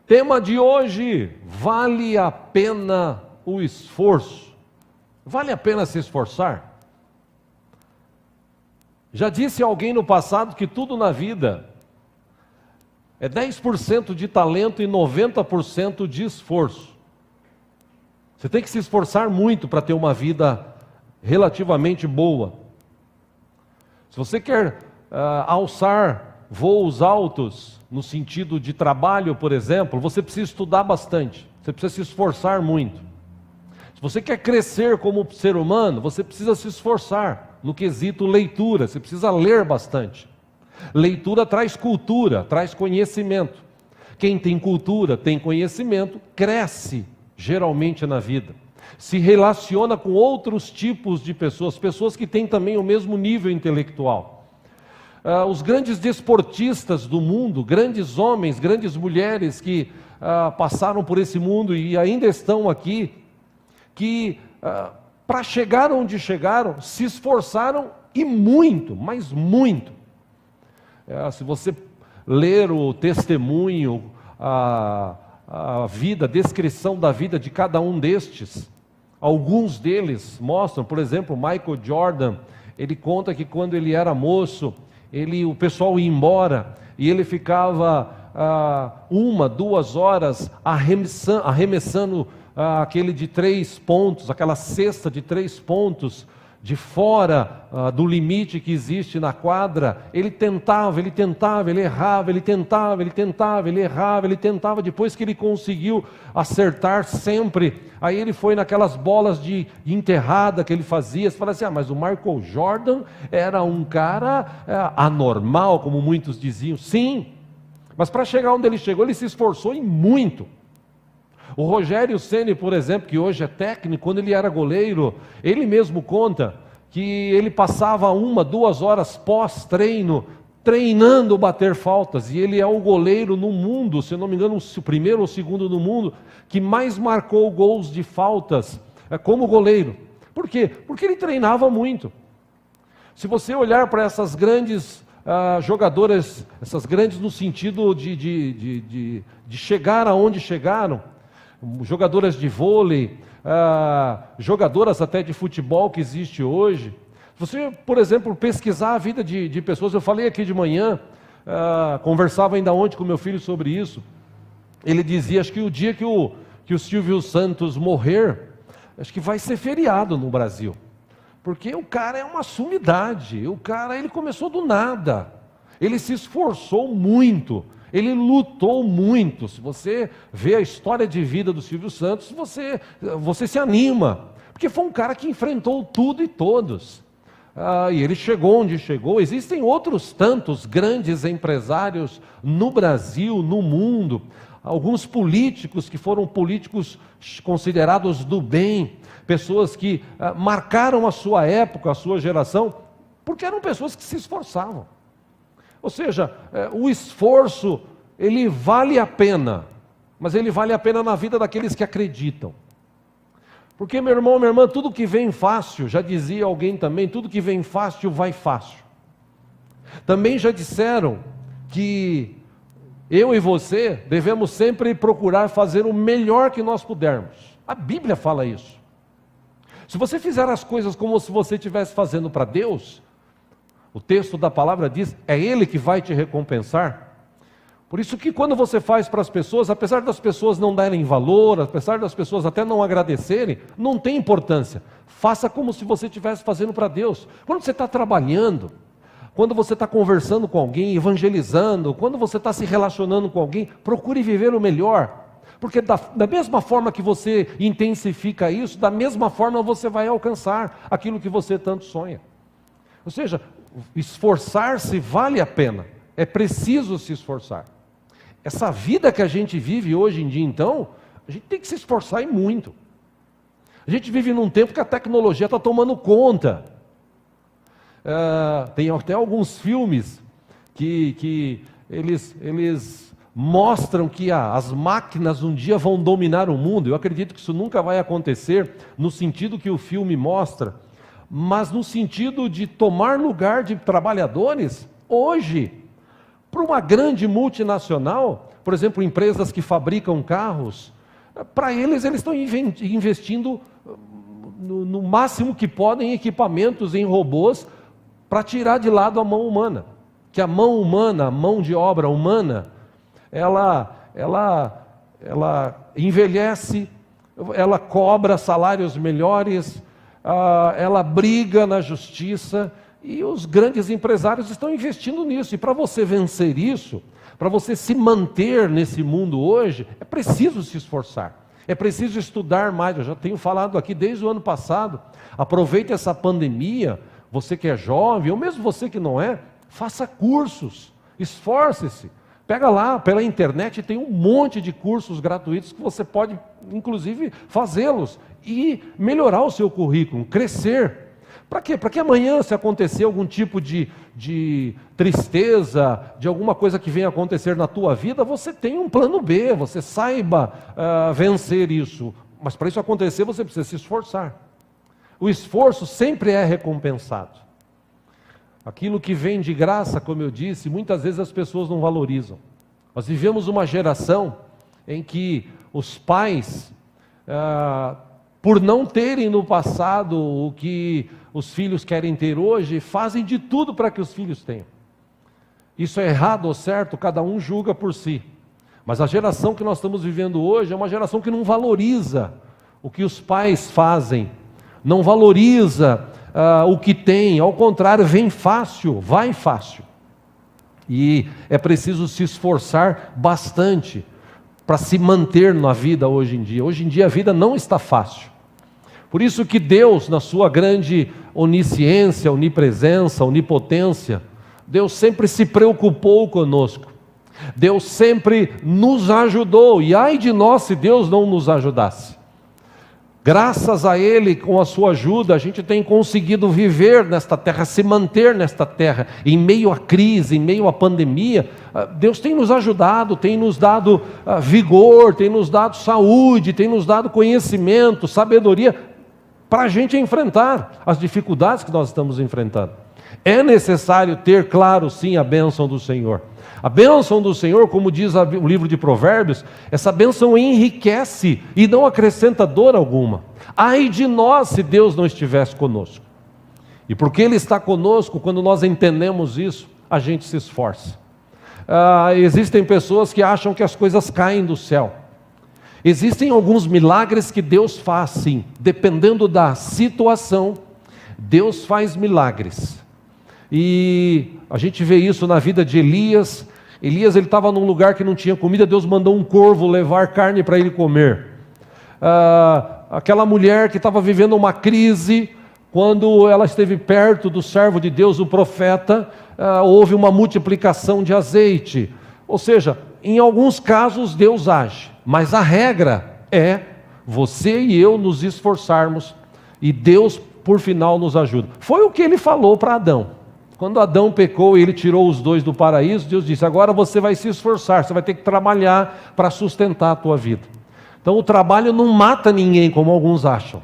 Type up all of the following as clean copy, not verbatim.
Tema de hoje: vale a pena o esforço? Vale a pena se esforçar? Já disse alguém no passado que tudo na vida é 10% de talento e 90% de esforço. Você tem que se esforçar muito para ter uma vida relativamente boa. Se você quer alçar voos altos, no sentido de trabalho, por exemplo, você precisa estudar bastante, você precisa se esforçar muito. Se você quer crescer como ser humano, você precisa se esforçar no quesito leitura, você precisa ler bastante. Leitura traz cultura, traz conhecimento. Quem tem cultura, tem conhecimento, cresce geralmente na vida. Se relaciona com outros tipos de pessoas, pessoas que têm também o mesmo nível intelectual. Os grandes desportistas do mundo, grandes homens, grandes mulheres que passaram por esse mundo e ainda estão aqui, que para chegar onde chegaram, se esforçaram e muito, mas muito. Se você ler o testemunho, a vida, a descrição da vida de cada um destes, alguns deles mostram, por exemplo, Michael Jordan, ele conta que quando ele era moço, o pessoal ia embora e ele ficava 1, 2 horas arremessando aquele de 3 pontos, aquela cesta de 3 pontos, de fora do limite que existe na quadra. Ele tentava, ele errava, ele tentava, ele errava, ele tentava. Depois que ele conseguiu acertar sempre, aí ele foi naquelas bolas de enterrada que ele fazia. Você fala assim, mas o Michael Jordan era um cara anormal, como muitos diziam. Sim, mas para chegar onde ele chegou, ele se esforçou e muito. O Rogério Ceni, por exemplo, que hoje é técnico, quando ele era goleiro, ele mesmo conta que ele passava 1, 2 horas pós-treino, treinando bater faltas, e ele é o goleiro no mundo, se não me engano, o primeiro ou segundo no mundo, que mais marcou gols de faltas como goleiro. Por quê? Porque ele treinava muito. Se você olhar para essas grandes jogadoras, essas grandes no sentido de chegar aonde chegaram, jogadoras de vôlei, jogadoras até de futebol que existe hoje. Você, por exemplo, pesquisar a vida de pessoas, eu falei aqui de manhã, conversava ainda ontem com meu filho sobre isso, ele dizia, acho que o dia que o Silvio Santos morrer, acho que vai ser feriado no Brasil, porque o cara é uma sumidade, ele começou do nada, ele se esforçou muito, ele lutou muito. Se você vê a história de vida do Silvio Santos, você se anima, porque foi um cara que enfrentou tudo e todos, e ele chegou onde chegou. Existem outros tantos grandes empresários no Brasil, no mundo, alguns políticos que foram políticos considerados do bem, pessoas que marcaram a sua época, a sua geração, porque eram pessoas que se esforçavam. Ou seja, o esforço, ele vale a pena, mas ele vale a pena na vida daqueles que acreditam. Porque, meu irmão, minha irmã, tudo que vem fácil, já dizia alguém também, tudo que vem fácil, vai fácil. Também já disseram que eu e você devemos sempre procurar fazer o melhor que nós pudermos. A Bíblia fala isso. Se você fizer as coisas como se você estivesse fazendo para Deus, o texto da palavra diz, é Ele que vai te recompensar. Por isso que quando você faz para as pessoas, apesar das pessoas não darem valor, apesar das pessoas até não agradecerem, não tem importância. Faça como se você estivesse fazendo para Deus. Quando você está trabalhando, quando você está conversando com alguém, evangelizando, quando você está se relacionando com alguém, procure viver o melhor. Porque da mesma forma que você intensifica isso, da mesma forma você vai alcançar aquilo que você tanto sonha. Ou seja, esforçar-se vale a pena, é preciso se esforçar. Essa vida que a gente vive hoje em dia, então, a gente tem que se esforçar e muito. A gente vive num tempo que a tecnologia está tomando conta. Tem até alguns filmes que eles mostram que as máquinas um dia vão dominar o mundo. Eu acredito que isso nunca vai acontecer no sentido que o filme mostra, mas no sentido de tomar lugar de trabalhadores. Hoje, para uma grande multinacional, por exemplo, empresas que fabricam carros, para eles estão investindo no máximo que podem em equipamentos, em robôs, para tirar de lado a mão humana. Que a mão humana, a mão de obra humana, ela envelhece, ela cobra salários melhores, ela briga na justiça, e os grandes empresários estão investindo nisso. E para você vencer isso, para você se manter nesse mundo hoje, é preciso se esforçar, é preciso estudar mais. Eu já tenho falado aqui desde o ano passado. Aproveite essa pandemia, você que é jovem, ou mesmo você que não é, faça cursos, esforce-se. Pega lá, pela internet tem um monte de cursos gratuitos que você pode, inclusive, fazê-los e melhorar o seu currículo, crescer. Para quê? Para que amanhã, se acontecer algum tipo de tristeza, de alguma coisa que venha acontecer na tua vida, você tenha um plano B, você saiba vencer isso. Mas para isso acontecer, você precisa se esforçar. O esforço sempre é recompensado. Aquilo que vem de graça, como eu disse, muitas vezes as pessoas não valorizam. Nós vivemos uma geração em que os pais, por não terem no passado o que os filhos querem ter hoje, fazem de tudo para que os filhos tenham. Isso é errado ou certo, cada um julga por si. Mas a geração que nós estamos vivendo hoje é uma geração que não valoriza o que os pais fazem, não valoriza o que tem, ao contrário, vem fácil, vai fácil. E é preciso se esforçar bastante para se manter na vida hoje em dia. Hoje em dia a vida não está fácil. Por isso que Deus, na sua grande onisciência, onipresença, onipotência, Deus sempre se preocupou conosco. Deus sempre nos ajudou. E ai de nós se Deus não nos ajudasse. Graças a Ele, com a sua ajuda, a gente tem conseguido viver nesta terra, se manter nesta terra, em meio à crise, em meio à pandemia. Deus tem nos ajudado, tem nos dado vigor, tem nos dado saúde, tem nos dado conhecimento, sabedoria, para a gente enfrentar as dificuldades que nós estamos enfrentando. É necessário ter, claro, sim, a bênção do Senhor. A bênção do Senhor, como diz o livro de Provérbios, essa bênção enriquece e não acrescenta dor alguma. Ai de nós se Deus não estivesse conosco. E porque Ele está conosco, quando nós entendemos isso, a gente se esforça. Existem pessoas que acham que as coisas caem do céu. Existem alguns milagres que Deus faz, sim. Dependendo da situação, Deus faz milagres. E a gente vê isso na vida de Elias. Elias, ele estava num lugar que não tinha comida, Deus mandou um corvo levar carne para ele comer. Aquela mulher que estava vivendo uma crise, quando ela esteve perto do servo de Deus, o profeta, houve uma multiplicação de azeite. Ou seja, em alguns casos Deus age, mas a regra é você e eu nos esforçarmos e Deus, por final, nos ajuda. Foi o que Ele falou para Adão. Quando Adão pecou e ele tirou os dois do paraíso, Deus disse: agora você vai se esforçar, você vai ter que trabalhar para sustentar a tua vida. Então o trabalho não mata ninguém, como alguns acham.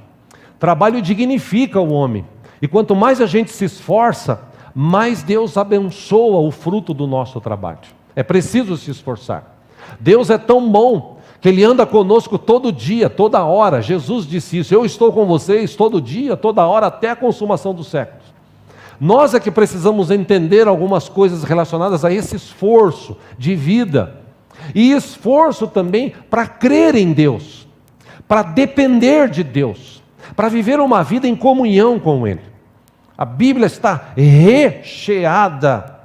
O trabalho dignifica o homem. E quanto mais a gente se esforça, mais Deus abençoa o fruto do nosso trabalho. É preciso se esforçar. Deus é tão bom que Ele anda conosco todo dia, toda hora. Jesus disse isso: eu estou com vocês todo dia, toda hora, até a consumação dos séculos. Nós é que precisamos entender algumas coisas relacionadas a esse esforço de vida. E esforço também para crer em Deus, para depender de Deus, para viver uma vida em comunhão com Ele. A Bíblia está recheada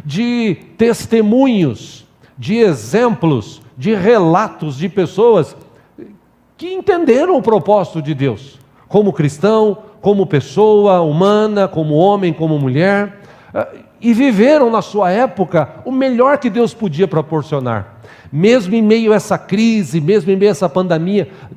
de testemunhos, de exemplos, de relatos de pessoas que entenderam o propósito de Deus, como cristão, como pessoa humana, como homem, como mulher, e viveram na sua época o melhor que Deus podia proporcionar. Mesmo em meio a essa crise, mesmo em meio a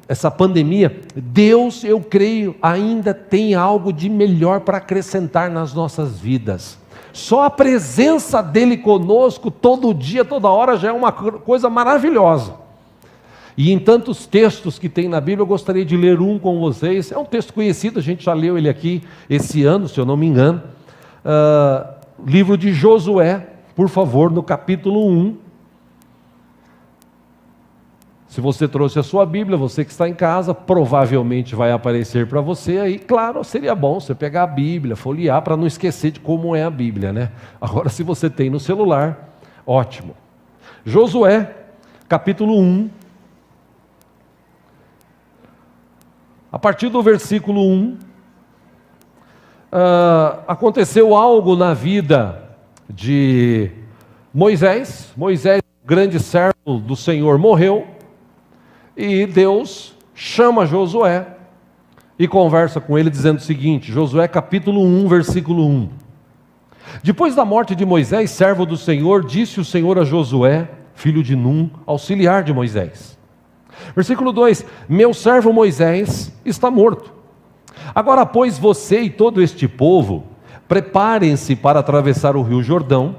essa pandemia, Deus, eu creio, ainda tem algo de melhor para acrescentar nas nossas vidas. Só a presença dEle conosco todo dia, toda hora, já é uma coisa maravilhosa. E em tantos textos que tem na Bíblia, eu gostaria de ler um com vocês. É um texto conhecido, a gente já leu ele aqui esse ano, se eu não me engano. Livro de Josué, por favor, no capítulo 1. Se você trouxe a sua Bíblia, você que está em casa, provavelmente vai aparecer para você aí. Claro, seria bom você pegar a Bíblia, folhear, para não esquecer de como é a Bíblia, né? Agora, se você tem no celular, ótimo. Josué, capítulo 1. A partir do versículo 1, aconteceu algo na vida de Moisés. Moisés, grande servo do Senhor, morreu. E Deus chama Josué e conversa com ele dizendo o seguinte, Josué capítulo 1, versículo 1. Depois da morte de Moisés, servo do Senhor, disse o Senhor a Josué, filho de Num, auxiliar de Moisés. Versículo 2, meu servo Moisés está morto. Agora, pois, você e todo este povo, preparem-se para atravessar o rio Jordão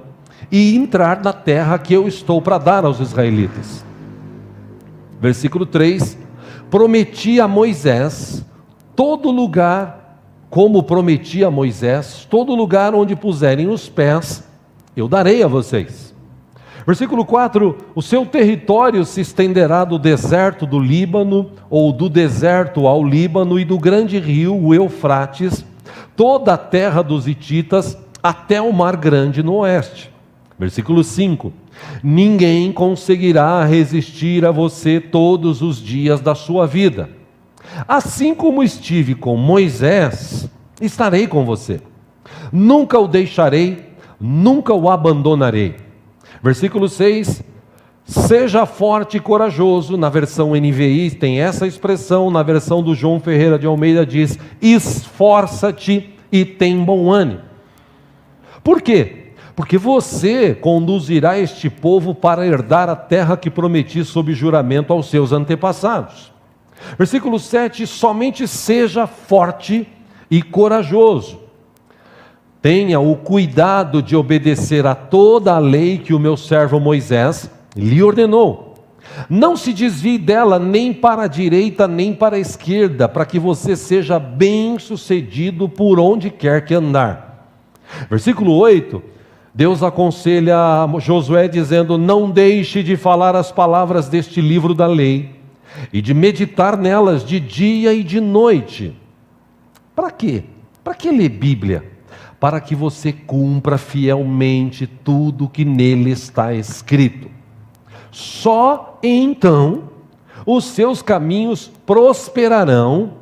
e entrar na terra que eu estou para dar aos israelitas. Versículo 3, prometi a Moisés todo lugar, como prometi a Moisés, todo lugar onde puserem os pés, eu darei a vocês. Versículo 4, o seu território se estenderá do deserto do Líbano, ou do deserto ao Líbano e do grande rio, o Eufrates, toda a terra dos hititas, até o mar grande no oeste. Versículo 5, ninguém conseguirá resistir a você todos os dias da sua vida. Assim como estive com Moisés, estarei com você. Nunca o deixarei, nunca o abandonarei. Versículo 6, seja forte e corajoso. Na versão NVI tem essa expressão, na versão do João Ferreira de Almeida diz, esforça-te e tem bom ânimo. Por quê? Porque você conduzirá este povo para herdar a terra que prometi sob juramento aos seus antepassados. Versículo 7, somente seja forte e corajoso. Tenha o cuidado de obedecer a toda a lei que o meu servo Moisés lhe ordenou. Não se desvie dela nem para a direita nem para a esquerda, para que você seja bem-sucedido por onde quer que andar. Versículo 8, Deus aconselha a Josué dizendo, não deixe de falar as palavras deste livro da lei e de meditar nelas de dia e de noite. Para quê? Para que ler Bíblia? Para que você cumpra fielmente tudo que nele está escrito. Só então os seus caminhos prosperarão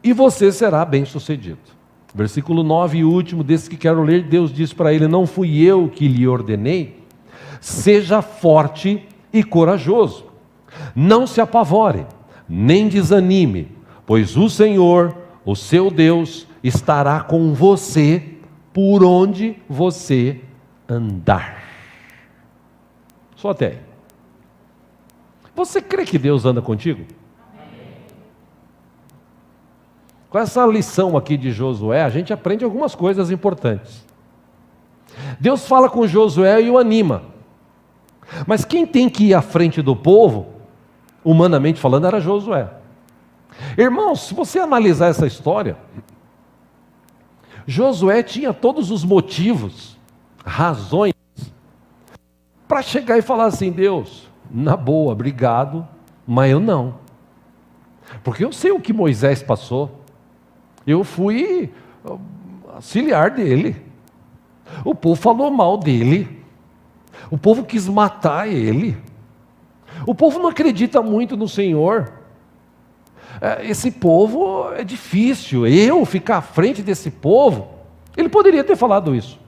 e você será bem-sucedido. Versículo 9 e último desse que quero ler, Deus diz para ele, não fui eu que lhe ordenei, seja forte e corajoso, não se apavore, nem desanime, pois o Senhor, o seu Deus, estará com você por onde você andar. Só até aí. Você crê que Deus anda contigo? Com essa lição aqui de Josué, a gente aprende algumas coisas importantes. Deus fala com Josué e o anima. Mas quem tem que ir à frente do povo, humanamente falando, era Josué. Irmãos, se você analisar essa história, Josué tinha todos os motivos, razões, para chegar e falar assim, Deus, na boa, obrigado, mas eu não. Porque eu sei o que Moisés passou. Eu fui auxiliar dele. O povo falou mal dele. O povo quis matar ele. O povo não acredita muito no Senhor. Esse povo é difícil. Eu ficar à frente desse povo. Ele poderia ter falado isso.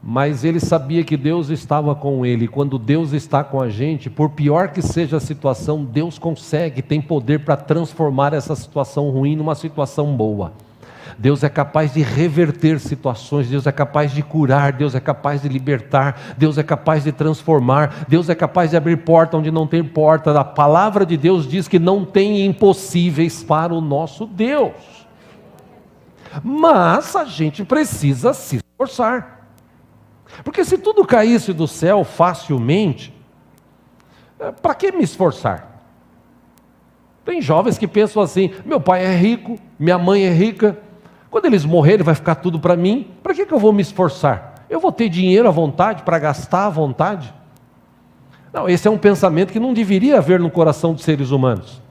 Mas ele sabia que Deus estava com ele. Quando Deus está com a gente, por pior que seja a situação, Deus consegue, tem poder para transformar essa situação ruim numa situação boa. Deus é capaz de reverter situações, Deus é capaz de curar, Deus é capaz de libertar, Deus é capaz de transformar, Deus é capaz de abrir porta onde não tem porta. A palavra de Deus diz que não tem impossíveis para o nosso Deus. Mas a gente precisa se esforçar. Porque se tudo caísse do céu facilmente, para que me esforçar? Tem jovens que pensam assim, meu pai é rico, minha mãe é rica, quando eles morrerem vai ficar tudo para mim, para que eu vou me esforçar? eu vou ter dinheiro à vontade para gastar à vontade? Não, esse é um pensamento que não deveria haver no coração dos seres humanos.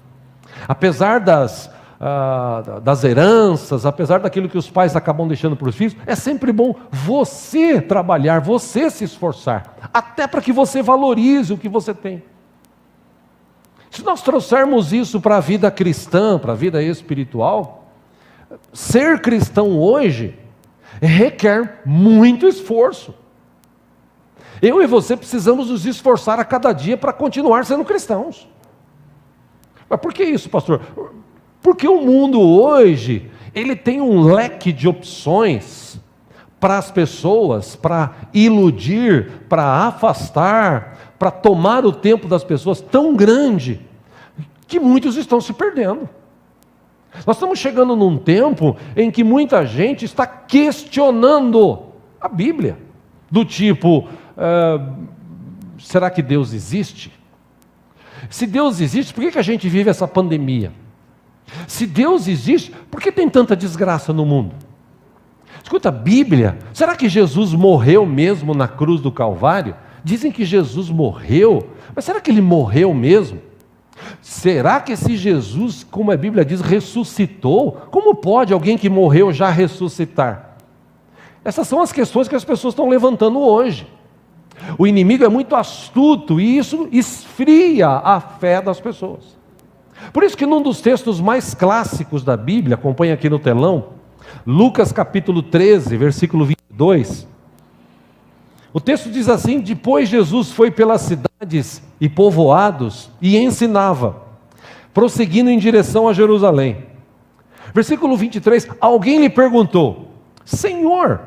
Apesar das heranças, apesar daquilo que os pais acabam deixando para os filhos, é sempre bom você trabalhar, você se esforçar, até para que você valorize o que você tem. Se nós trouxermos isso para a vida cristã, para a vida espiritual, ser cristão hoje requer muito esforço. Eu e você precisamos nos esforçar a cada dia para continuar sendo cristãos. Mas por que isso, pastor? Porque o mundo hoje, ele tem um leque de opções para as pessoas, para iludir, para afastar, para tomar o tempo das pessoas tão grande, que muitos estão se perdendo. Nós estamos chegando num tempo em que muita gente está questionando a Bíblia, do tipo, será que Deus existe? Se Deus existe, por que a gente vive essa pandemia? Se Deus existe, por que tem tanta desgraça no mundo? Escuta, a Bíblia, será que Jesus morreu mesmo na cruz do Calvário? Dizem que Jesus morreu, mas será que ele morreu mesmo? Será que esse Jesus, como a Bíblia diz, ressuscitou? Como pode alguém que morreu já ressuscitar? Essas são as questões que as pessoas estão levantando hoje. O inimigo é muito astuto e isso esfria a fé das pessoas. Por isso que num dos textos mais clássicos da Bíblia, acompanha aqui no telão, Lucas capítulo 13, versículo 22, o texto diz assim: depois Jesus foi pelas cidades e povoados e ensinava, prosseguindo em direção a Jerusalém. Versículo 23, alguém lhe perguntou: Senhor,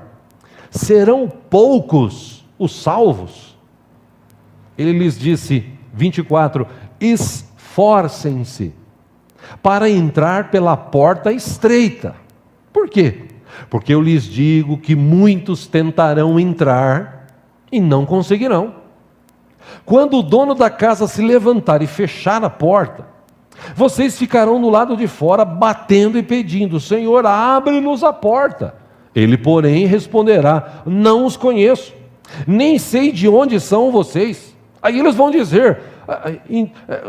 serão poucos os salvos? Ele lhes disse, 24, esforcem-se para entrar pela porta estreita. Por quê? Porque eu lhes digo que muitos tentarão entrar e não conseguirão. Quando o dono da casa se levantar e fechar a porta, vocês ficarão do lado de fora batendo e pedindo: Senhor, abre-nos a porta. Ele, porém, responderá: não os conheço, nem sei de onde são vocês. Aí eles vão dizer: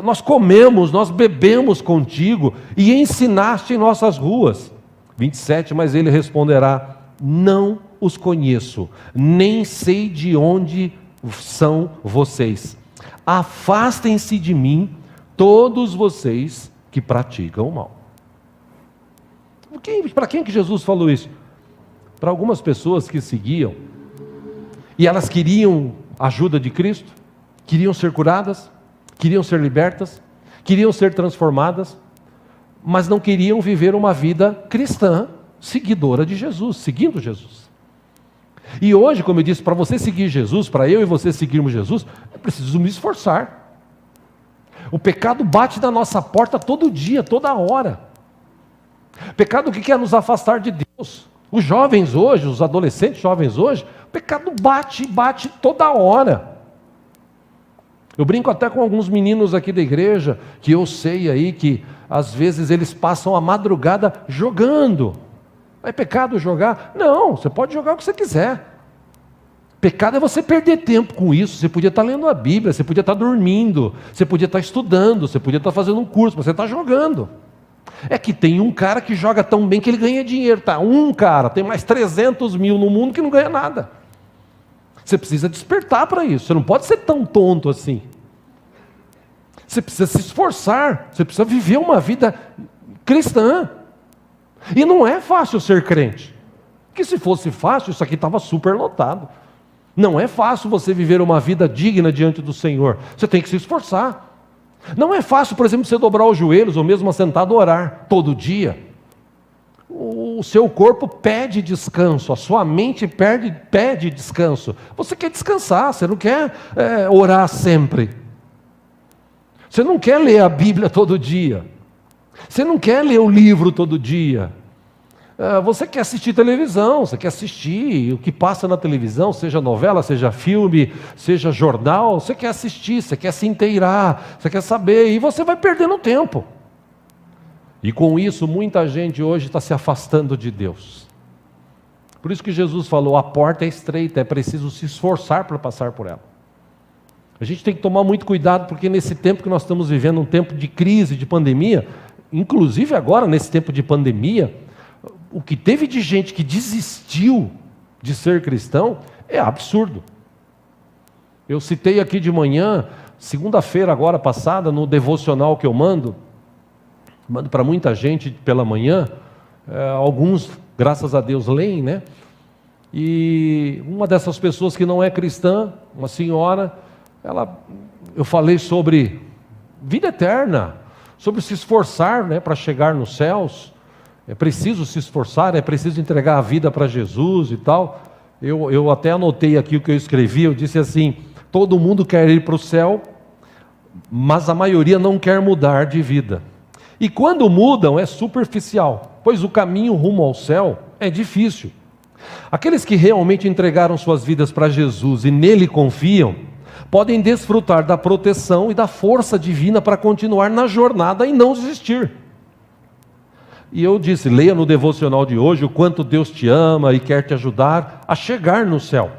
nós comemos, nós bebemos contigo e ensinaste em nossas ruas. 27, mas ele responderá: não os conheço, nem sei de onde são vocês. Afastem-se de mim, todos vocês que praticam o mal. Para quem que Jesus falou isso? Para algumas pessoas que seguiam, e elas queriam a ajuda de Cristo, queriam ser curadas, queriam ser libertas, queriam ser transformadas, mas não queriam viver uma vida cristã, seguidora de Jesus, seguindo Jesus. E hoje, como eu disse, para você seguir Jesus, para eu e você seguirmos Jesus, é preciso me esforçar. O pecado bate na nossa porta todo dia, toda hora. Pecado que quer nos afastar de Deus. Os jovens hoje, os adolescentes jovens hoje, o pecado bate toda hora. Eu brinco até com alguns meninos aqui da igreja, que eu sei aí que às vezes eles passam a madrugada jogando. É pecado jogar? Não, você pode jogar o que você quiser. Pecado é você perder tempo com isso. Você podia estar lendo a Bíblia, você podia estar dormindo, você podia estar estudando, você podia estar fazendo um curso, mas você está jogando. É que tem um cara que joga tão bem que ele ganha dinheiro, tá? Um cara, tem mais 300 mil no mundo que não ganha nada. Você precisa despertar para isso, você não pode ser tão tonto assim. Você precisa se esforçar, você precisa viver uma vida cristã. E não é fácil ser crente, porque se fosse fácil, isso aqui estava super lotado. Não é fácil você viver uma vida digna diante do Senhor, você tem que se esforçar. Não é fácil, por exemplo, você dobrar os joelhos, ou mesmo assentado orar, todo dia. O seu corpo pede descanso, a sua mente pede descanso. Você quer descansar, você não quer orar sempre. Você não quer ler a Bíblia todo dia. Você não quer ler o livro todo dia. Você quer assistir televisão, você quer assistir o que passa na televisão, seja novela, seja filme, seja jornal, você quer assistir, você quer se inteirar, você quer saber, e você vai perdendo tempo. E com isso, muita gente hoje está se afastando de Deus. Por isso que Jesus falou, a porta é estreita, é preciso se esforçar para passar por ela. A gente tem que tomar muito cuidado, porque nesse tempo que nós estamos vivendo, um tempo de crise, de pandemia, inclusive agora nesse tempo de pandemia, o que teve de gente que desistiu de ser cristão é absurdo. Eu citei aqui de manhã, segunda-feira agora passada, no devocional que eu mando para muita gente pela manhã, alguns, graças a Deus, leem, né? E uma dessas pessoas que não é cristã, uma senhora, eu falei sobre vida eterna, sobre se esforçar, né, para chegar nos céus. É preciso se esforçar, é preciso entregar a vida para Jesus e tal. Eu até anotei aqui o que eu escrevi, eu disse assim, todo mundo quer ir para o céu, mas a maioria não quer mudar de vida. E quando mudam é superficial, pois o caminho rumo ao céu é difícil. Aqueles que realmente entregaram suas vidas para Jesus e nele confiam, podem desfrutar da proteção e da força divina para continuar na jornada e não desistir. E eu disse, leia no devocional de hoje o quanto Deus te ama e quer te ajudar a chegar no céu.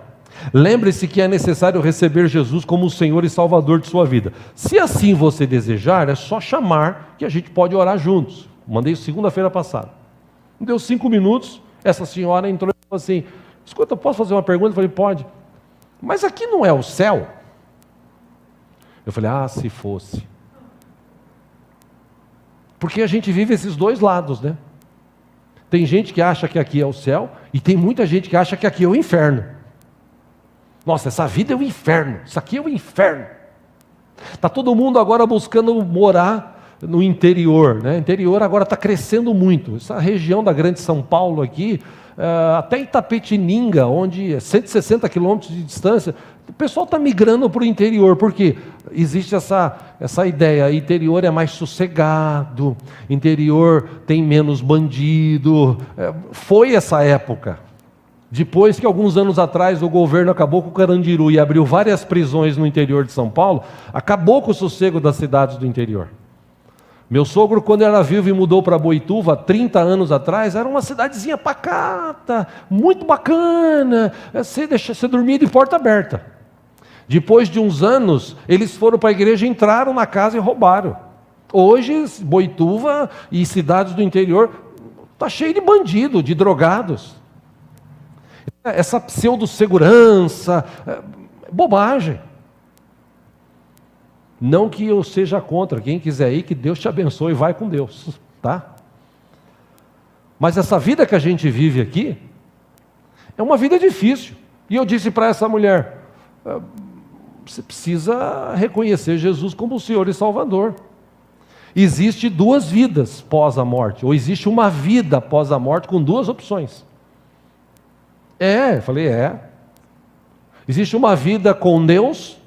Lembre-se que é necessário receber Jesus como o Senhor e Salvador de sua vida. Se assim você desejar, é só chamar que a gente pode orar juntos. Mandei isso segunda-feira passada. Deu 5 minutos, essa senhora entrou e falou assim, escuta, eu posso fazer uma pergunta? Eu falei, pode. Mas aqui não é o céu? Eu falei, se fosse. Porque a gente vive esses dois lados, né? Tem gente que acha que aqui é o céu e tem muita gente que acha que aqui é o inferno. Nossa, essa vida é o inferno, isso aqui é o inferno. Está todo mundo agora buscando morar no interior, né? O interior agora está crescendo muito. Essa região da Grande São Paulo aqui, até Itapetininga, onde é 160 quilômetros de distância, o pessoal está migrando para o interior, porque existe essa ideia, interior é mais sossegado, interior tem menos bandido, foi essa época. Depois que alguns anos atrás o governo acabou com o Carandiru e abriu várias prisões no interior de São Paulo, acabou com o sossego das cidades do interior. Meu sogro, quando era vivo e mudou para Boituva, 30 anos atrás, era uma cidadezinha pacata, muito bacana, você dormia de porta aberta. Depois de uns anos, eles foram para a igreja, entraram na casa e roubaram. Hoje, Boituva e cidades do interior, está cheio de bandido, de drogados. Essa pseudo-segurança, bobagem. Não que eu seja contra, quem quiser ir, que Deus te abençoe e vai com Deus, tá? Mas essa vida que a gente vive aqui, é uma vida difícil. E eu disse para essa mulher, você precisa reconhecer Jesus como o Senhor e Salvador. Existe 2 vidas pós a morte, ou existe uma vida após a morte com 2 opções. Eu falei, existe uma vida com Deus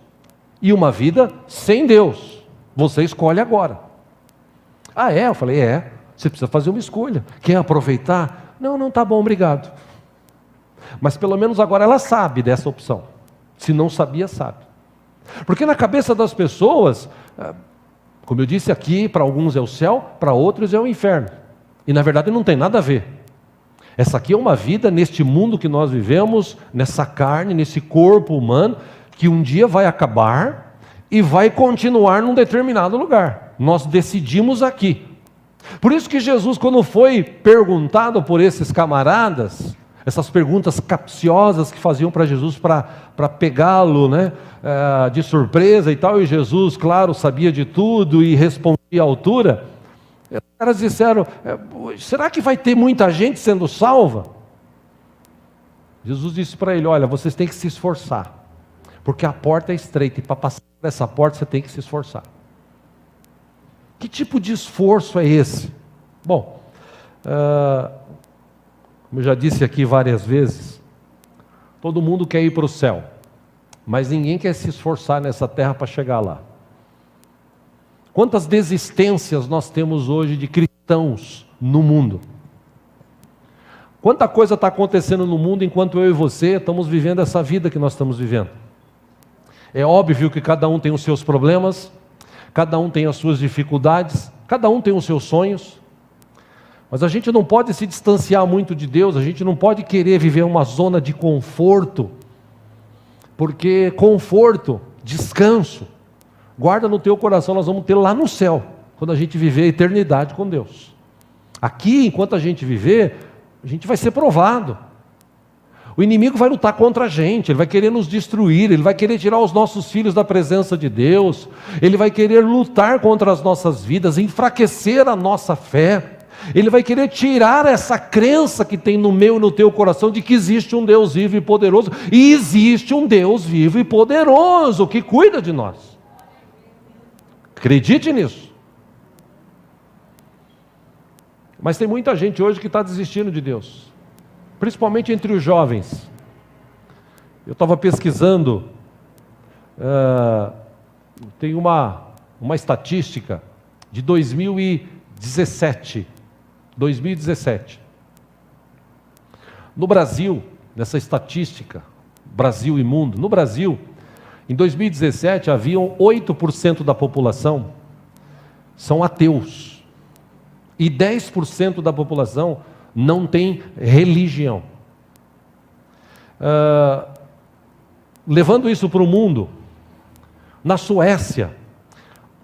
e uma vida sem Deus. Você escolhe agora. Eu falei, você precisa fazer uma escolha. Quer aproveitar? Não, tá bom, obrigado. Mas pelo menos agora ela sabe dessa opção. Se não sabia, sabe. Porque na cabeça das pessoas, como eu disse aqui, para alguns é o céu, para outros é o inferno. E na verdade não tem nada a ver. Essa aqui é uma vida neste mundo que nós vivemos, nessa carne, nesse corpo humano, que um dia vai acabar e vai continuar num determinado lugar. Nós decidimos aqui. Por isso que Jesus, quando foi perguntado por esses camaradas, essas perguntas capciosas que faziam para Jesus para pegá-lo, né, de surpresa e tal, e Jesus, claro, sabia de tudo e respondia à altura. Os caras disseram, será que vai ter muita gente sendo salva? Jesus disse para ele, olha, vocês têm que se esforçar, porque a porta é estreita, e para passar por essa porta você tem que se esforçar. Que tipo de esforço é esse? Bom, como eu já disse aqui várias vezes, todo mundo quer ir para o céu, mas ninguém quer se esforçar nessa terra para chegar lá. Quantas desistências nós temos hoje de cristãos no mundo? Quanta coisa está acontecendo no mundo enquanto eu e você estamos vivendo essa vida que nós estamos vivendo. É óbvio que cada um tem os seus problemas, cada um tem as suas dificuldades, cada um tem os seus sonhos, Mas a gente não pode se distanciar muito de Deus, a gente não pode querer viver uma zona de conforto, porque conforto, descanso, guarda no teu coração, nós vamos ter lá no céu, quando a gente viver a eternidade com Deus. Aqui, enquanto a gente viver, a gente vai ser provado. O inimigo vai lutar contra a gente, ele vai querer nos destruir, ele vai querer tirar os nossos filhos da presença de Deus, ele vai querer lutar contra as nossas vidas, enfraquecer a nossa fé, ele vai querer tirar essa crença que tem no meu e no teu coração de que existe um Deus vivo e poderoso, e existe um Deus vivo e poderoso que cuida de nós. Acredite nisso. Mas tem muita gente hoje que está desistindo de Deus, principalmente entre os jovens. Eu estava pesquisando, tem uma estatística de 2017. No Brasil, nessa estatística, Brasil e mundo, no Brasil, em 2017, haviam 8% da população são ateus. E 10% da população não tem religião. Levando isso para o mundo, na Suécia,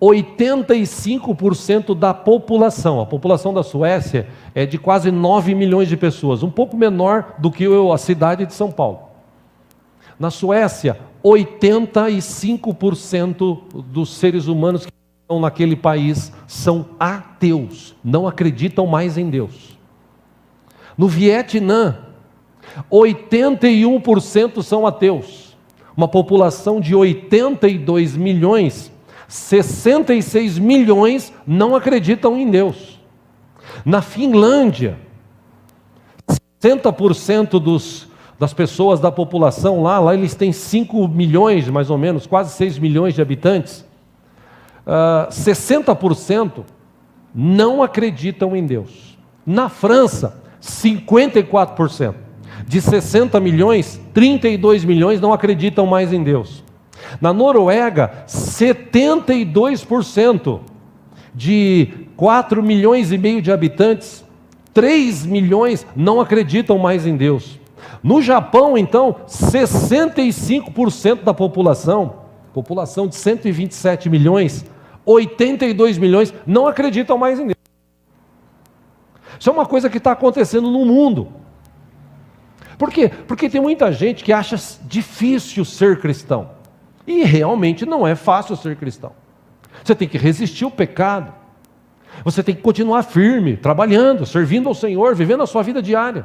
85% da população, a população da Suécia é de quase 9 milhões de pessoas, um pouco menor do que a cidade de São Paulo. Na Suécia, 85% dos seres humanos que estão naquele país são ateus, não acreditam mais em Deus. No Vietnã, 81% são ateus. Uma população de 82 milhões, 66 milhões não acreditam em Deus. Na Finlândia, 60% das pessoas da população lá eles têm 5 milhões, mais ou menos, quase 6 milhões de habitantes. 60% não acreditam em Deus. Na França, 54%. De 60 milhões, 32 milhões não acreditam mais em Deus. Na Noruega, 72%. De 4 milhões e meio de habitantes, 3 milhões não acreditam mais em Deus. No Japão, então, 65% da população de 127 milhões, 82 milhões não acreditam mais em Deus. Isso é uma coisa que está acontecendo no mundo. Por quê? Porque tem muita gente que acha difícil ser cristão. E realmente não é fácil ser cristão. Você tem que resistir ao pecado. Você tem que continuar firme, trabalhando, servindo ao Senhor, vivendo a sua vida diária.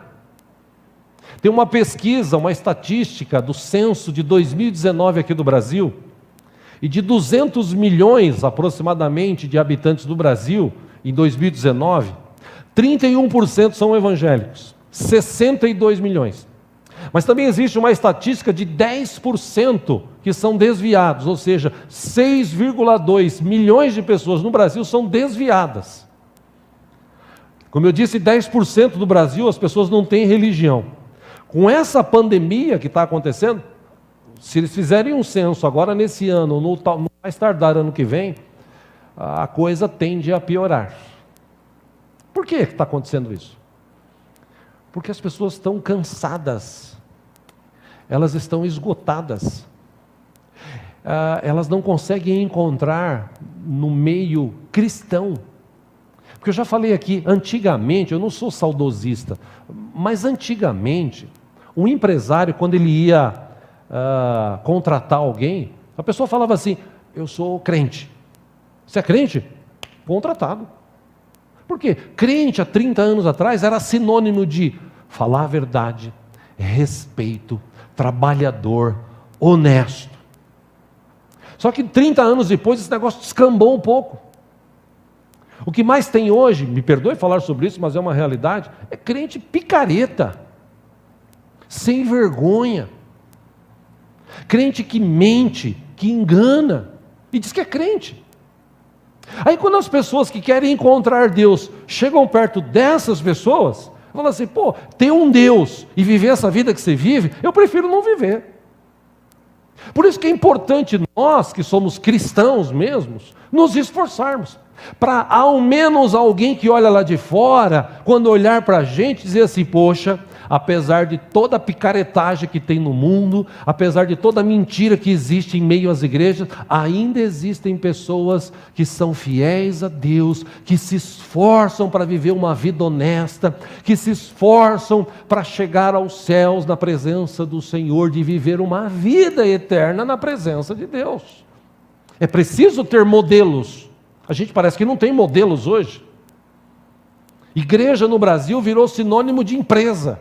Tem uma pesquisa, uma estatística do censo de 2019 aqui do Brasil, e de 200 milhões aproximadamente de habitantes do Brasil, em 2019, 31% são evangélicos, 62 milhões. Mas também existe uma estatística de 10% que são desviados, ou seja, 6,2 milhões de pessoas no Brasil são desviadas. Como eu disse, 10% do Brasil as pessoas não têm religião. Com essa pandemia que está acontecendo, se eles fizerem um censo agora nesse ano, ou no mais tardar ano que vem, a coisa tende a piorar. Por que está acontecendo isso? Porque as pessoas estão cansadas, elas estão esgotadas, elas não conseguem encontrar no meio cristão. Porque eu já falei aqui, antigamente, eu não sou saudosista, mas antigamente, um empresário, quando ele ia contratar alguém, a pessoa falava assim: eu sou crente. Você é crente? Contratado. Por quê? Crente há 30 anos atrás era sinônimo de falar a verdade, respeito, trabalhador, honesto. Só que 30 anos depois esse negócio descambou um pouco. O que mais tem hoje, me perdoe falar sobre isso, mas é uma realidade, é crente picareta, sem vergonha, crente que mente, que engana, e diz que é crente. Aí quando as pessoas que querem encontrar Deus chegam perto dessas pessoas, falam assim: pô, ter um Deus e viver essa vida que você vive, eu prefiro não viver. Por isso que é importante nós, que somos cristãos mesmos, nos esforçarmos. Para ao menos alguém que olha lá de fora, quando olhar para a gente, dizer assim: poxa, apesar de toda a picaretagem que tem no mundo, apesar de toda a mentira que existe em meio às igrejas, ainda existem pessoas que são fiéis a Deus, que se esforçam para viver uma vida honesta, que se esforçam para chegar aos céus na presença do Senhor, de viver uma vida eterna na presença de Deus. É preciso ter modelos. A gente parece que não tem modelos hoje. Igreja no Brasil virou sinônimo de empresa.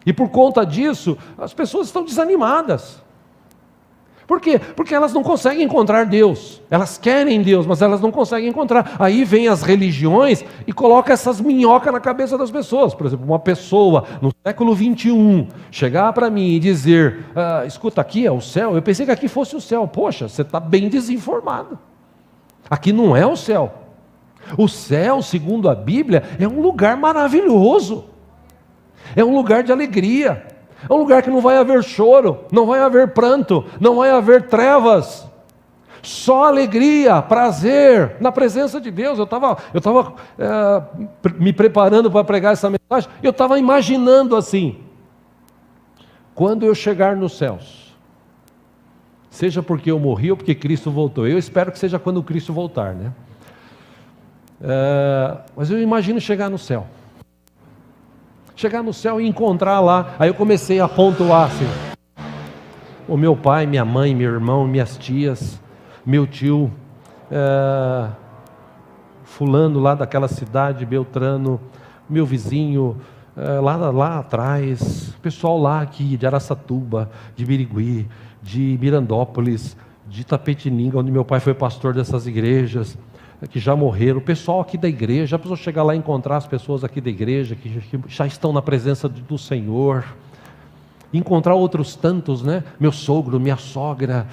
E por conta disso, as pessoas estão desanimadas. Por quê? Porque elas não conseguem encontrar Deus. Elas querem Deus, mas elas não conseguem encontrar. Aí vem as religiões e coloca essas minhocas na cabeça das pessoas. Por exemplo, uma pessoa no século 21 chegar para mim e dizer: escuta, aqui é o céu. Eu pensei que aqui fosse o céu. Poxa, você está bem desinformado. Aqui não é o céu. O céu, segundo a Bíblia, é um lugar maravilhoso. É um lugar de alegria. É um lugar que não vai haver choro, não vai haver pranto, não vai haver trevas. Só alegria, prazer na presença de Deus. Eu estava me preparando para pregar essa mensagem. Eu estava imaginando assim: quando eu chegar nos céus, seja porque eu morri ou porque Cristo voltou. Eu espero que seja quando Cristo voltar, né? Mas eu imagino chegar no céu. Chegar no céu e encontrar lá. Aí eu comecei a pontuar assim: o meu pai, minha mãe, meu irmão, minhas tias, meu tio, fulano lá daquela cidade, Beltrano, meu vizinho, lá atrás, pessoal lá aqui de Araçatuba, de Birigui, de Mirandópolis, de Tapetininga, onde meu pai foi pastor dessas igrejas, que já morreram, o pessoal aqui da igreja. Já precisou chegar lá e encontrar as pessoas aqui da igreja, que já estão na presença do Senhor, encontrar outros tantos, né? Meu sogro, minha sogra,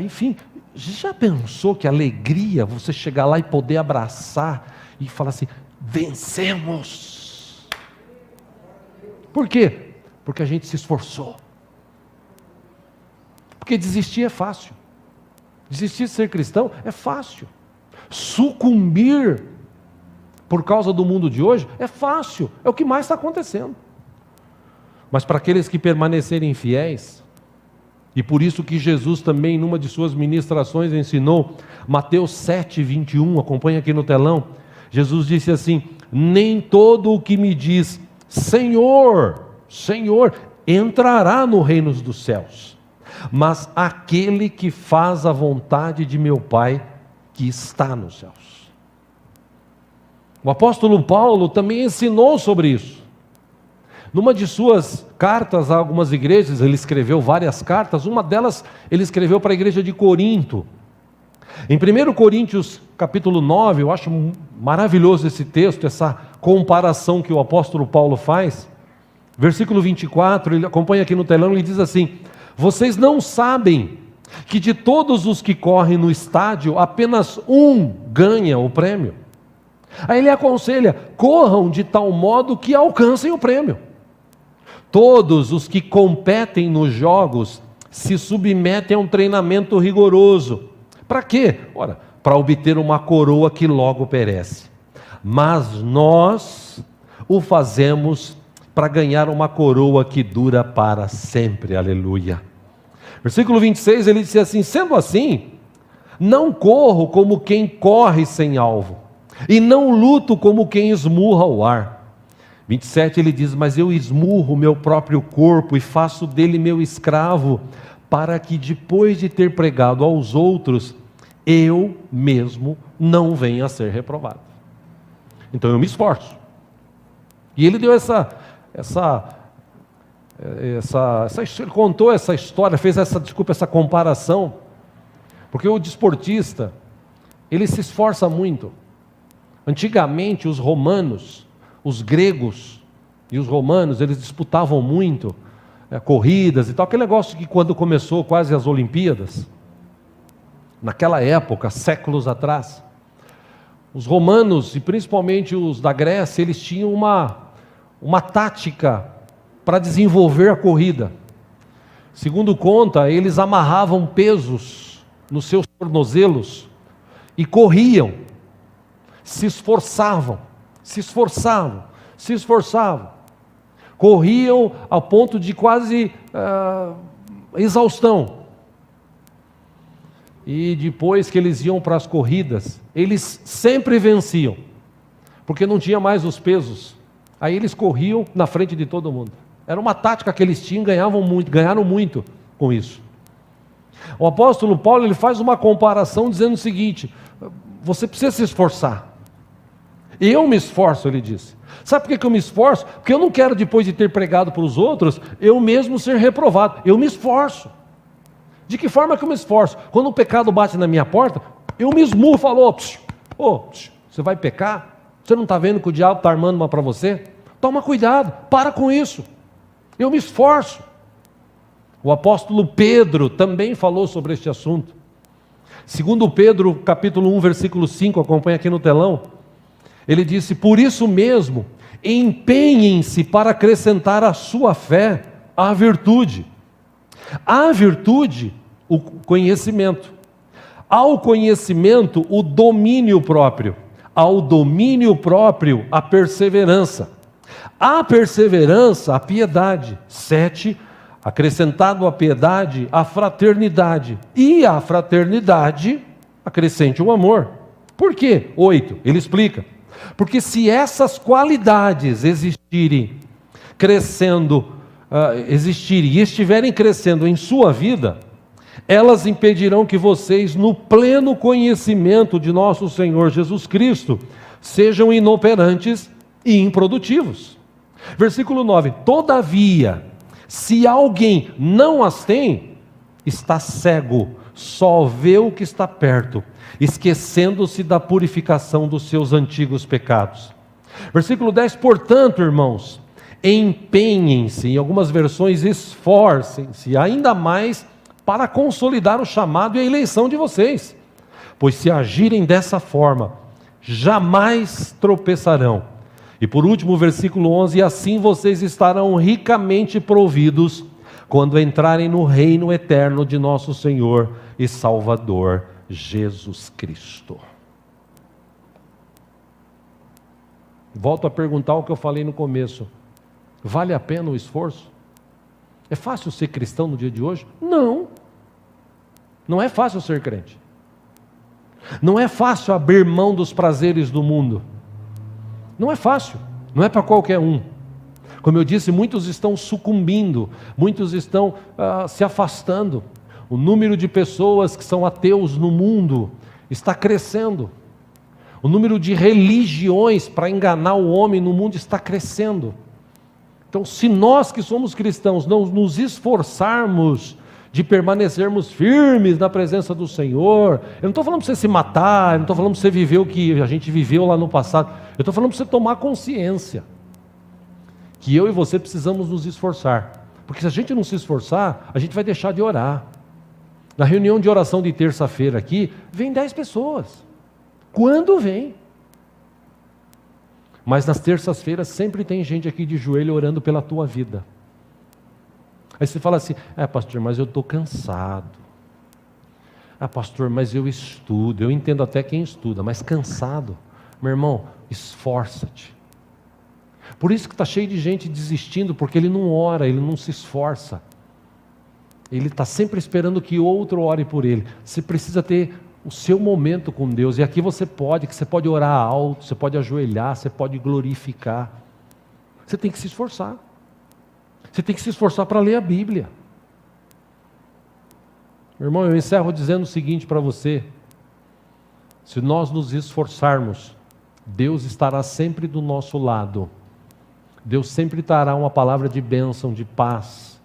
enfim. Já pensou que alegria você chegar lá e poder abraçar e falar assim: vencemos? Por quê? Porque a gente se esforçou. Porque desistir é fácil. Desistir de ser cristão é fácil. Sucumbir por causa do mundo de hoje é fácil. É o que mais está acontecendo. Mas para aqueles que permanecerem fiéis, e por isso que Jesus também, numa de suas ministrações, ensinou, Mateus 7, 21, acompanha aqui no telão. Jesus disse assim: nem todo o que me diz Senhor, Senhor, entrará no reino dos céus, mas aquele que faz a vontade de meu Pai que está nos céus. O apóstolo Paulo também ensinou sobre isso. Numa de suas cartas a algumas igrejas, ele escreveu várias cartas, uma delas ele escreveu para a igreja de Corinto. Em 1 Coríntios capítulo 9, eu acho maravilhoso esse texto, essa comparação que o apóstolo Paulo faz. Versículo 24, ele acompanha aqui no telão, ele diz assim: vocês não sabem que de todos os que correm no estádio, apenas um ganha o prêmio? Aí ele aconselha: corram de tal modo que alcancem o prêmio. Todos os que competem nos jogos se submetem a um treinamento rigoroso. Para quê? Ora, para obter uma coroa que logo perece. Mas nós o fazemos para ganhar uma coroa que dura para sempre. Aleluia. Versículo 26, ele diz assim: sendo assim, não corro como quem corre sem alvo, e não luto como quem esmurra o ar. 27 ele diz: mas eu esmurro o meu próprio corpo e faço dele meu escravo, para que depois de ter pregado aos outros, eu mesmo não venha a ser reprovado. Então eu me esforço. E ele deu ele contou essa história, fez essa comparação, porque o desportista, ele se esforça muito. Antigamente os romanos, os gregos e os romanos, eles disputavam muito corridas e tal, aquele negócio que quando começou quase as Olimpíadas, naquela época, séculos atrás, os romanos e principalmente os da Grécia, eles tinham uma tática para desenvolver a corrida. Segundo conta, eles amarravam pesos nos seus tornozelos e corriam, se esforçavam, se esforçavam, se esforçavam. Corriam ao ponto de quase exaustão. E depois que eles iam para as corridas, eles sempre venciam, porque não tinha mais os pesos. Aí eles corriam na frente de todo mundo. Era uma tática que eles tinham, ganharam muito com isso. O apóstolo Paulo, ele faz uma comparação dizendo o seguinte: você precisa se esforçar. Eu me esforço, ele disse. Sabe por que eu me esforço? Porque eu não quero, depois de ter pregado para os outros, eu mesmo ser reprovado. Eu me esforço. De que forma que eu me esforço? Quando o pecado bate na minha porta, eu me esmurro, falo: você vai pecar? Você não está vendo que o diabo está armando uma para você? Toma cuidado, para com isso. Eu me esforço. O apóstolo Pedro também falou sobre este assunto. Segundo Pedro, capítulo 1, versículo 5, acompanha aqui no telão. Ele disse: por isso mesmo, empenhem-se para acrescentar à sua fé a virtude. A virtude, o conhecimento. Ao conhecimento, o domínio próprio. Ao domínio próprio, a perseverança. A perseverança, a piedade. 7, acrescentado à piedade, a fraternidade. E a fraternidade, acrescente o amor. Por quê? 8, ele explica. Porque se essas qualidades existirem e estiverem crescendo em sua vida, elas impedirão que vocês, no pleno conhecimento de nosso Senhor Jesus Cristo, sejam inoperantes e improdutivos. Versículo 9: todavia, se alguém não as tem, está cego, só vê o que está perto, esquecendo-se da purificação dos seus antigos pecados. Versículo 10: portanto, irmãos, empenhem-se, em algumas versões esforcem-se ainda mais para consolidar o chamado e a eleição de vocês, pois se agirem dessa forma, jamais tropeçarão. E por último, versículo 11: e assim vocês estarão ricamente providos quando entrarem no reino eterno de nosso Senhor e Salvador Jesus Cristo. Volto a perguntar o que eu falei no começo: vale a pena o esforço? É fácil ser cristão no dia de hoje? Não. Não é fácil ser crente. Não é fácil abrir mão dos prazeres do mundo. Não é fácil. Não é para qualquer um. Como eu disse, muitos estão sucumbindo, muitos estão se afastando. O número de pessoas que são ateus no mundo está crescendo. O número de religiões para enganar o homem no mundo está crescendo. Então, se nós que somos cristãos não nos esforçarmos de permanecermos firmes na presença do Senhor, eu não estou falando para você se matar, eu não estou falando para você viver o que a gente viveu lá no passado, eu estou falando para você tomar consciência que eu e você precisamos nos esforçar, porque se a gente não se esforçar, a gente vai deixar de orar. Na reunião de oração de terça-feira aqui, vem 10 pessoas, quando vem? Mas nas terças-feiras sempre tem gente aqui de joelho orando pela tua vida. Aí você fala assim: pastor, mas eu estou cansado. Pastor, mas eu estudo. Eu entendo até quem estuda, mas cansado. Meu irmão, esforça-te. Por isso que está cheio de gente desistindo, porque ele não ora, ele não se esforça. Ele está sempre esperando que outro ore por ele. Você precisa ter o seu momento com Deus, e aqui você pode orar alto, você pode ajoelhar, você pode glorificar. Você tem que se esforçar. Você tem que se esforçar para ler a Bíblia. Meu irmão, eu encerro dizendo o seguinte para você: se nós nos esforçarmos, Deus estará sempre do nosso lado. Deus sempre trará uma palavra de bênção, de paz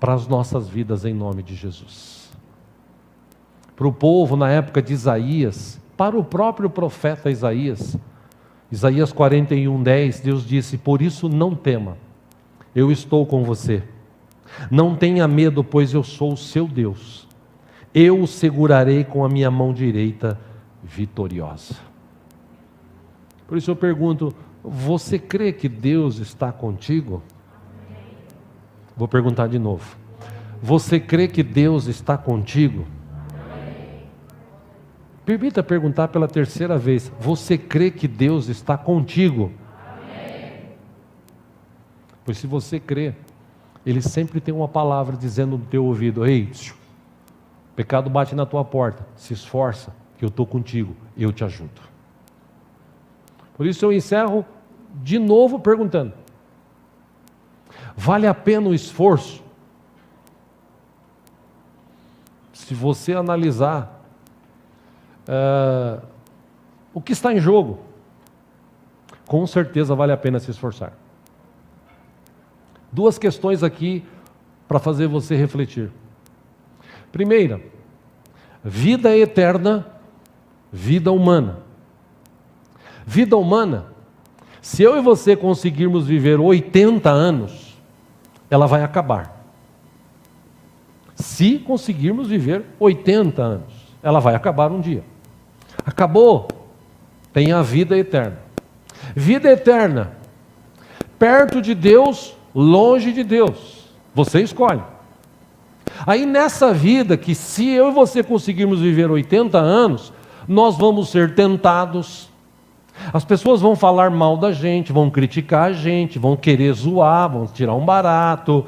para as nossas vidas, em nome de Jesus. Para o povo na época de Isaías, para o próprio profeta Isaías 41:10, Deus disse: por isso não tema, eu estou com você. Não tenha medo, pois eu sou o seu Deus. Eu o segurarei com a minha mão direita vitoriosa. Por isso eu pergunto: você crê que Deus está contigo? Vou perguntar de novo. Você crê que Deus está contigo? Permita perguntar pela terceira vez: você crê que Deus está contigo? Pois se você crê, Ele sempre tem uma palavra dizendo no teu ouvido: ei, o pecado bate na tua porta, se esforça, que eu estou contigo, eu te ajudo. Por isso eu encerro de novo perguntando: vale a pena o esforço? Se você analisar o que está em jogo, com certeza vale a pena se esforçar. Duas questões aqui para fazer você refletir. Primeira, vida eterna, vida humana. Vida humana, se eu e você conseguirmos viver 80 anos, ela vai acabar. Se conseguirmos viver 80 anos, ela vai acabar um dia. Acabou, tem a vida eterna. Vida eterna, perto de Deus, longe de Deus, você escolhe. Aí nessa vida que se eu e você conseguirmos viver 80 anos, nós vamos ser tentados, as pessoas vão falar mal da gente, vão criticar a gente, vão querer zoar, vão tirar um barato,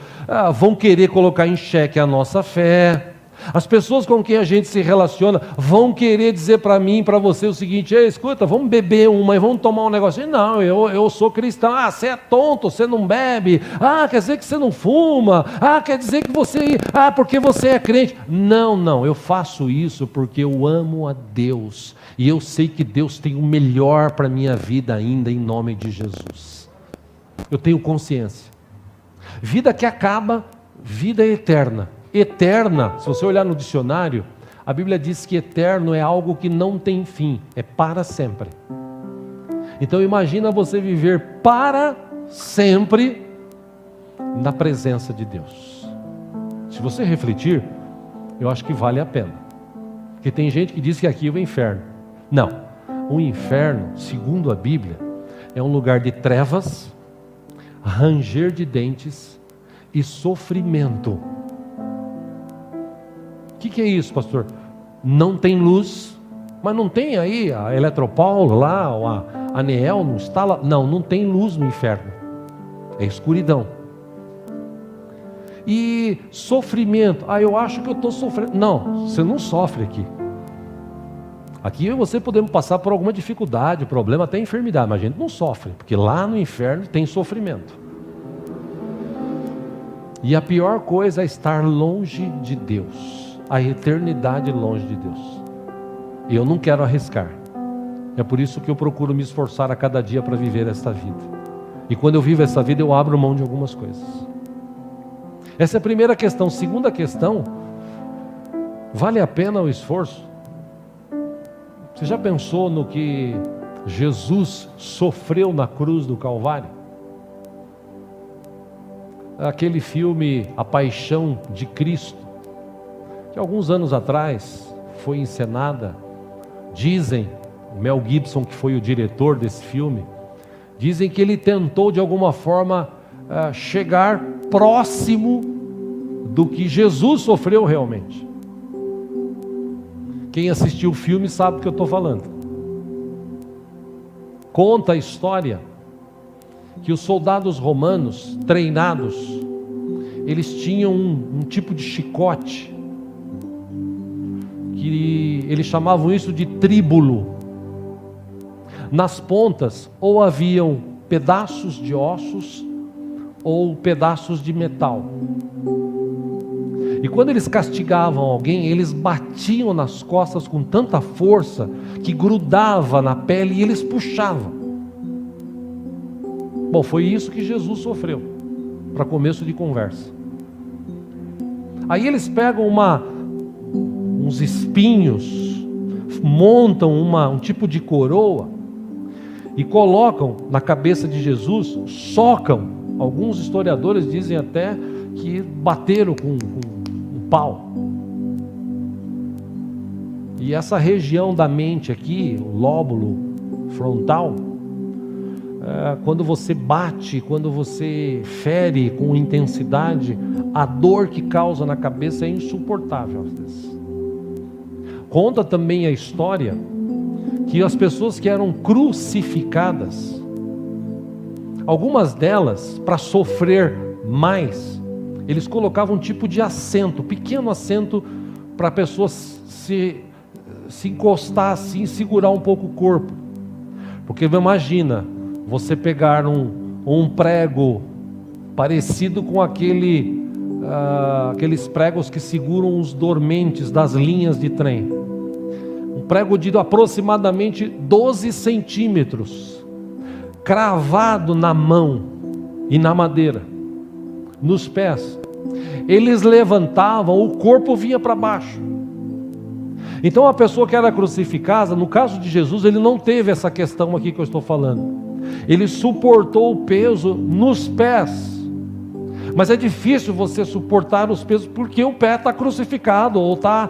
vão querer colocar em xeque a nossa fé. As pessoas com quem a gente se relaciona vão querer dizer para mim e para você o seguinte: ei, escuta, vamos beber uma e vamos tomar um negocinho. Não, eu sou cristão. Você é tonto, você não bebe. Quer dizer que você não fuma. Quer dizer que você... porque você é crente. Não, eu faço isso porque eu amo a Deus. E eu sei que Deus tem o melhor para a minha vida ainda, em nome de Jesus. Eu tenho consciência. Vida que acaba, vida eterna. Eterna, se você olhar no dicionário, a Bíblia diz que eterno é algo que não tem fim, é para sempre. Então imagina você viver para sempre na presença de Deus. Se você refletir, eu acho que vale a pena. Porque tem gente que diz que aqui é o inferno. Não, o inferno, segundo a Bíblia, é um lugar de trevas, ranger de dentes e sofrimento. O que é isso, pastor? Não tem luz, mas não tem aí a Eletropaulo lá, ou a Aneel, não está lá. Não tem luz no inferno, é escuridão. E sofrimento, eu acho que eu estou sofrendo. Não, você não sofre aqui. Aqui eu e você podemos passar por alguma dificuldade, problema, até enfermidade, mas a gente não sofre, porque lá no inferno tem sofrimento. E a pior coisa é estar longe de Deus. A eternidade longe de Deus. E eu não quero arriscar. É por isso que eu procuro me esforçar a cada dia para viver esta vida. E quando eu vivo essa vida, eu abro mão de algumas coisas. Essa é a primeira questão. Segunda questão: vale a pena o esforço? Você já pensou no que Jesus sofreu na cruz do Calvário? Aquele filme A Paixão de Cristo, que alguns anos atrás foi encenada. Dizem, o Mel Gibson, que foi o diretor desse filme, dizem que ele tentou de alguma forma chegar próximo do que Jesus sofreu realmente. Quem assistiu o filme sabe o que eu estou falando. Conta a história que os soldados romanos treinados, eles tinham um tipo de chicote, que eles chamavam isso de tríbulo. Nas pontas, ou haviam pedaços de ossos, ou pedaços de metal. E quando eles castigavam alguém, eles batiam nas costas com tanta força, que grudava na pele e eles puxavam. Bom, foi isso que Jesus sofreu, para começo de conversa. Aí eles pegam uns espinhos, montam um tipo de coroa e colocam na cabeça de Jesus, socam. Alguns historiadores dizem até que bateram com um pau. E essa região da mente aqui, o lóbulo frontal, quando você bate, quando você fere com intensidade, a dor que causa na cabeça é insuportável às vezes. conta também a história que as pessoas que eram crucificadas, algumas delas, para sofrer mais, eles colocavam um tipo de assento, pequeno assento, para a pessoa se encostar assim, segurar um pouco o corpo. Porque imagina, você pegar um prego parecido com aqueles pregos que seguram os dormentes das linhas de trem. Um prego de aproximadamente 12 centímetros, cravado na mão e na madeira, nos pés. Eles levantavam, o corpo vinha para baixo. Então a pessoa que era crucificada, no caso de Jesus, ele não teve essa questão aqui que eu estou falando. Ele suportou o peso nos pés. Mas é difícil você suportar os pesos porque o pé está crucificado ou está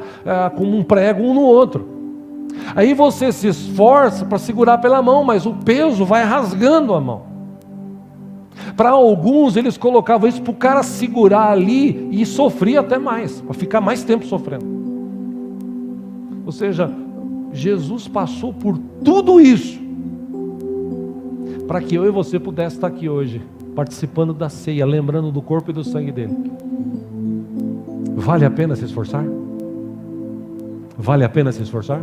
com um prego um no outro. Aí você se esforça para segurar pela mão, mas o peso vai rasgando a mão. Para alguns eles colocavam isso para o cara segurar ali e sofria até mais, para ficar mais tempo sofrendo. Ou seja, Jesus passou por tudo isso para que eu e você pudesse estar aqui hoje, participando da ceia, lembrando do corpo e do sangue dele. Vale a pena se esforçar? Vale a pena se esforçar?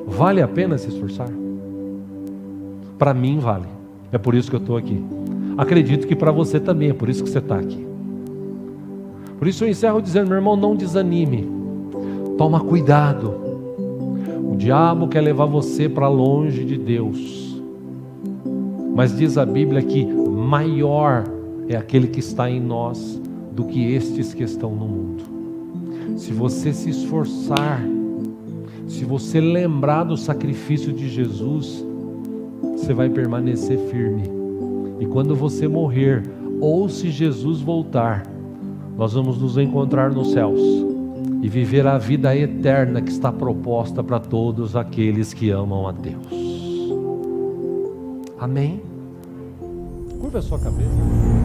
Vale a pena se esforçar? Para mim vale. É por isso que eu estou aqui. Acredito que para você também, é por isso que você está aqui. Por isso eu encerro dizendo, meu irmão, não desanime. Toma cuidado. O diabo quer levar você para longe de Deus. Mas diz a Bíblia que maior é aquele que está em nós do que estes que estão no mundo. Se você se esforçar, se você lembrar do sacrifício de Jesus, você vai permanecer firme. E quando você morrer, ou se Jesus voltar, nós vamos nos encontrar nos céus e viver a vida eterna que está proposta para todos aqueles que amam a Deus. Amém? Curva a sua cabeça.